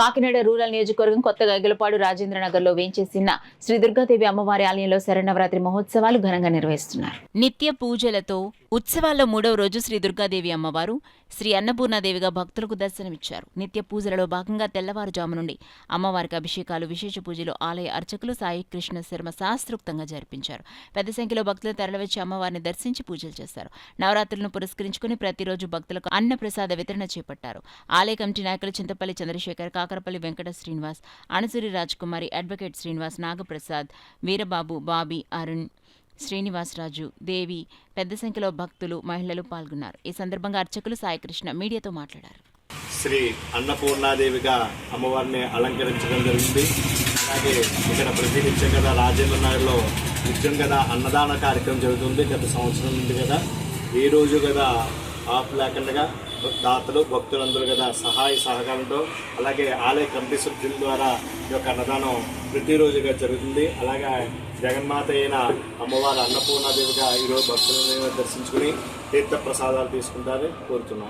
Kakinada rural నియోజకవర్గం కొత్త గైగలపాడు రాజేంద్రనగర్ లో వేంచేసిన శ్రీ దుర్గాదేవి అమ్మవారి ఆలయంలో శరన్నవరాత్రి మహోత్సవాలు ఘనంగా నిర్వహిస్తున్నారు. నిత్య పూజలతో ఉత్సవాల్లో 3వ రోజు శ్రీ దుర్గాదేవి అమ్మవారు శ్రీ అన్నపూర్ణాదేవిగా భక్తులకు దర్శనమిచ్చారు. నిత్య పూజలలో భాగంగా తెల్లవారుజాము నుండి అమ్మవారికి అభిషేకాలు, విశేష పూజలు ఆలయ అర్చకులు సాయి కృష్ణ శర్మ శాస్త్రోక్తంగా జరిపించారు. పెద్ద సంఖ్యలో భక్తులు తరలివచ్చి అమ్మవారిని దర్శించి పూజలు చేశారు. నవరాత్రులను పురస్కరించుకుని ప్రతిరోజు భక్తులకు అన్న ప్రసాద వితరణ చేపట్టారు. ఆలయ కమిటీ నాయకులు చింతపల్లి చంద్రశేఖర్, కాకరపల్లి వెంకట శ్రీనివాస్, అణసూరి రాజకుమారి, అడ్వకేట్ శ్రీనివాస్, నాగప్రసాద్, వీరబాబు, బాబీ, అరుణ్, శ్రీనివాసరాజు, దేవి, పెద్ద సంఖ్యలో భక్తులు, మహిళలు పాల్గొన్నారు. ఈ సందర్భంగా అర్చకులు సాయికృష్ణ మీడియాతో మాట్లాడారు. శ్రీ అన్నపూర్ణాదేవిగా అమ్మవారిని అలంకరించడం జరిగింది. అలాగే ఇక్కడ ప్రతి నిత్యం కదా రాజేంద్ర నగర్లో నిత్యం కదా అన్నదాన కార్యక్రమం జరుగుతుంది. గత సంవత్సరం నుండి కదా ఈ రోజు కదా ఆఫ్ లేకుండా దాతలు భక్తులందరూ కదా సహాయ సహకారంతో అలాగే ఆలయ కమిటీ సభ్యుల ద్వారా ఈ యొక్క అన్నదానం ప్రతిరోజుగా జరుగుతుంది. అలాగే జగన్మాత అయిన అమ్మవారు అన్నపూర్ణాదేవిగా ఈరోజు భక్తులను దర్శించుకుని తీర్థ ప్రసాదాలు తీసుకుంటారని కోరుతున్నాం.